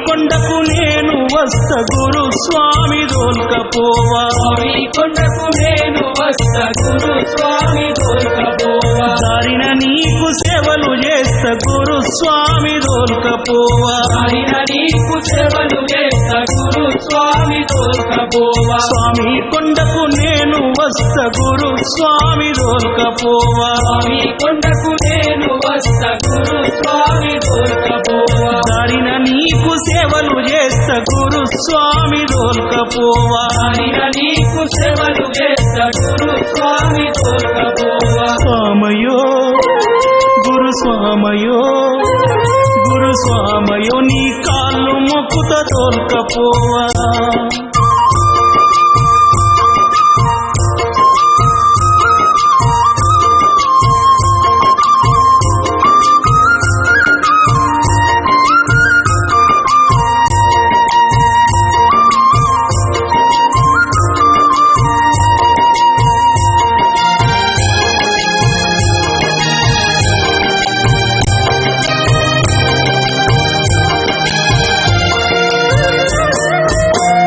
కొండకు నేను వస్త గురు స్వామి దోల్కపోవా స్వామి కొండకు నేను వస్తా గురు స్వామి దోల్కపోవా దారిన నీకు సేవలు చేస్త గురు స్వామి దోల్కపోవా దారిన నీకు సేవలు చేస్తా గురు స్వామి దోల్కపోవా స్వామి కొండకు నేను వస్త గురు స్వామి దోల్కపోవా స్వామి కొండకు నేను వస్తా గురు స్వామి దోల్కపోవా దారిన నీకు సేవలు చేస్త గురు స్వామి దోల్కపోవా దారిన నీకు సేవలు చేస్తా గురు స్వామి దోల్కపోవా స్వామయో గురు స్వామయో గురు స్వామయో నీ కాళ్ళు మొక్కుత తోల్కపోవా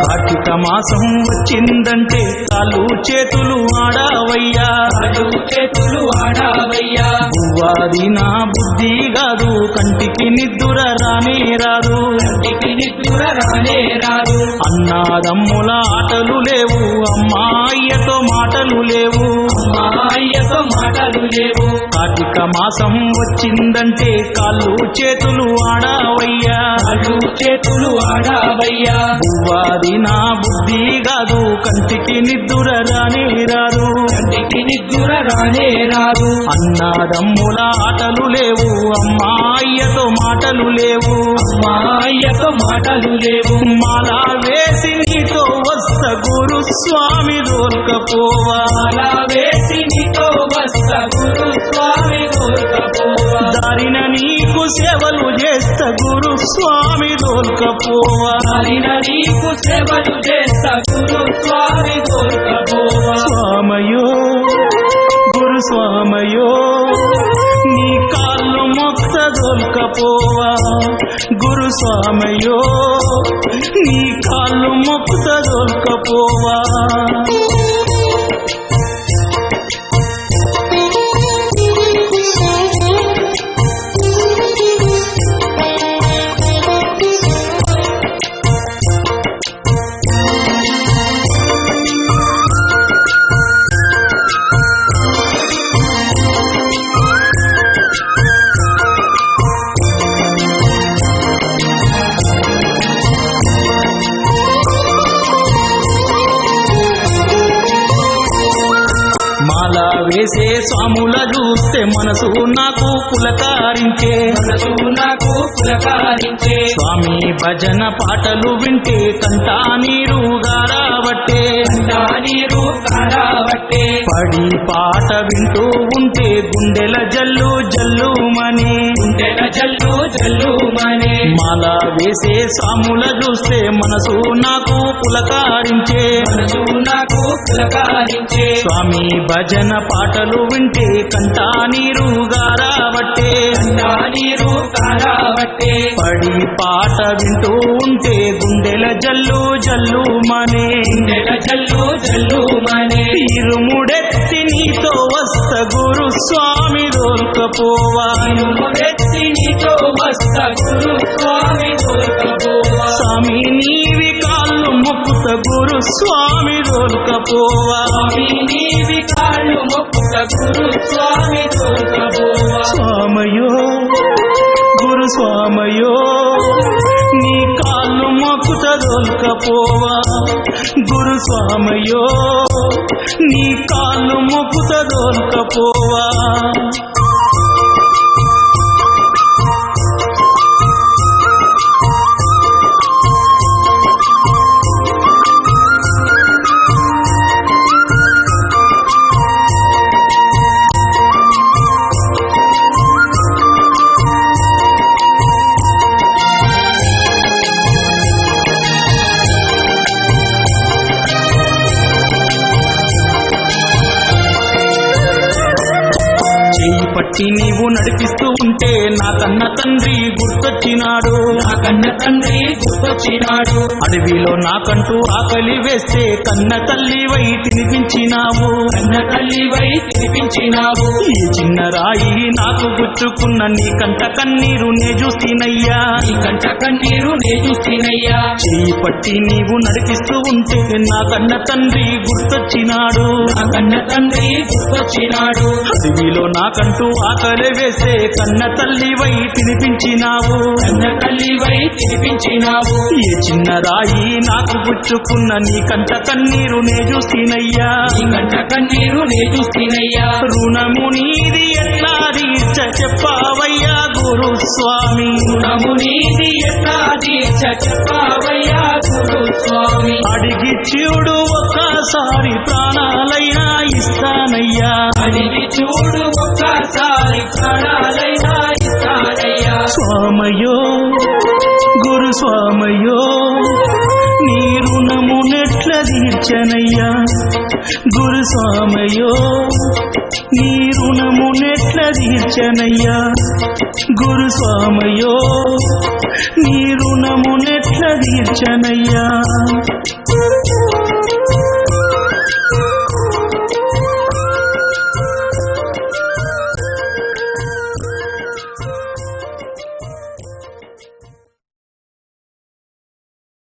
కార్తీక మాసం వచ్చిందంటే కాళ్ళు చేతులు ఆడావయ్యా కాళ్ళు చేతులు ఆడావయ్యా పువ్వాది నా బుద్ధి కాదు కంటికి నిద్దుర రానే రాదు కంటికి నిద్ర రానే రాదు అన్నాదమ్ముల ఆటలు లేవు అమ్మాయ్యతో మాటలు లేవు మా అయ్యతో మాటలు లేవు కార్తీక మాసం వచ్చిందంటే కాళ్ళు చేతులు ఆడావయ్యా కాళ్ళు చేతులు ఆడావయ్యా పువ్వాది నా బుద్ధి కాదు కంటికి నిద్దుర రానే రాదు కంటికి నిద్ర రానే రాదు అన్నాదమ్ముల ఆటలు లేవు అమ్మాయ్యతో మాటలు లేవు మా అయ్యతో మాటలు లేవు మాలా వేసి నీతో వస్త గురు స్వామి దోల్కపోవా అలా వేసి నీతో వస్తా గురు స్వామి దోల్కపోవా దారిన నీకు సేవలు చేస్త గురు స్వామి దోల్కపోవా దారిన నీకు సేవలు చేస్తా గురు స్వామి దోల్కపోవా స్వామయో గురు స్వామయో నీ కాళ్ళు మొక్త దోల్కపోవా గురు స్వామయో నీ కాళ్ళు మొక్త దోల్కపోవా మాల వేసే స్వాముల చూస్తే మనసు నాకు పులకారించే మనసు నాకు పులకారించే స్వామి భజన పాటలు వింటే కంటా నీరు గారాబట్టే కంటా నీరు కారాబట్టే పడి పాట వింటూ ఉంటే గుండెల జల్లు జల్లుమని గుండెల జల్లు జల్లు మనే మాల వేసే స్వాముల చూస్తే మనసు నాకు పులకారించే మనసు నాకు పులకారించే స్వామి భజన పాటలు వింటే కంటా నీరు గారాబట్టే కంటా నీరు కారాబట్టే పడి పాట వింటూ ఉంటే గుండెల జల్లు జల్లుమనే గుండెల జల్లు జల్లు మనే ఇరుముడెత్తి నీతో వస్త గురు స్వామి దోల్కపోవా ఇరుముడెత్తి నీతో వస్తా గురు స్వామి దోల్కపోవా స్వామి నీవి కాళ్ళు మొక్కుత గురు స్వామి దోల్కపోవా స్వామి నీవి కాళ్ళు మొక్కుత గురు స్వామి దోల్కపోవా స్వామయో గురు స్వామయో నీ కాళ్ళు మొక్కుత దోల్కపోవా గురు స్వామయో నీ కాళ్ళు మొక్కుత దోల్కపోవా పట్టి నీవు నడిపిస్తూ ఉంటే నా కన్న తండ్రి గుర్తొచ్చినాడు. నా కన్న తండ్రి గుర్తొచ్చినాడు. అడవిలో నాకంటూ ఆకలి వేస్తే కన్న తల్లివై తినిపించినావు. కన్న తల్లివై తినిపించినావు. ఈ చిన్న రాయి నాకు గుచ్చుకున్న నీ కంట కన్నీరు నే చూసినయ్యా. నీ కంట కన్నీరు నే చూసినయ్యా. చెయ్యి పట్టి నీవు నడిపిస్తూ ఉంటే నా కన్న తండ్రి గుర్తొచ్చినాడు. నా కన్న తండ్రి గుర్తొచ్చినాడు. అడవిలో నాకంటూ ఆకలి వేస్తే కన్న తల్లివై తినిపించినావు. కన్న తల్లివై తినిపించినావు. ఈ చిన్న రాయి నాకు గుచ్చుకున్న నీ కంట కన్నీరు నే చూసినయ్యా. నీ కంట కన్నీరు నే చూసినయ్యా. రుణము నీది ఎట్లా తీర్చ చెప్పావయ్యా గురుస్వామి. రుణము నీది ఎట్లా తీర్చ చెప్పావయ్యా గురుస్వామి. అడిగి చూడు ఒక్కసారి ప్రాణాలైనా ఇస్తానయ్యా. అడిగి చూడు ఒక్కసారి ప్రాణాలైనా ఇస్తానయ్యా. స్వామయ్యో గురుస్వామయ్యో నీ రుణము నెట్ల తీర్చనయ్యా. గురుస్వామయ్యో నీ రుణము నెట్ల తీర్చనయ్యా. గురుస్వామయ్యో నీ రుణము నెట్ల తీర్చనయ్యా.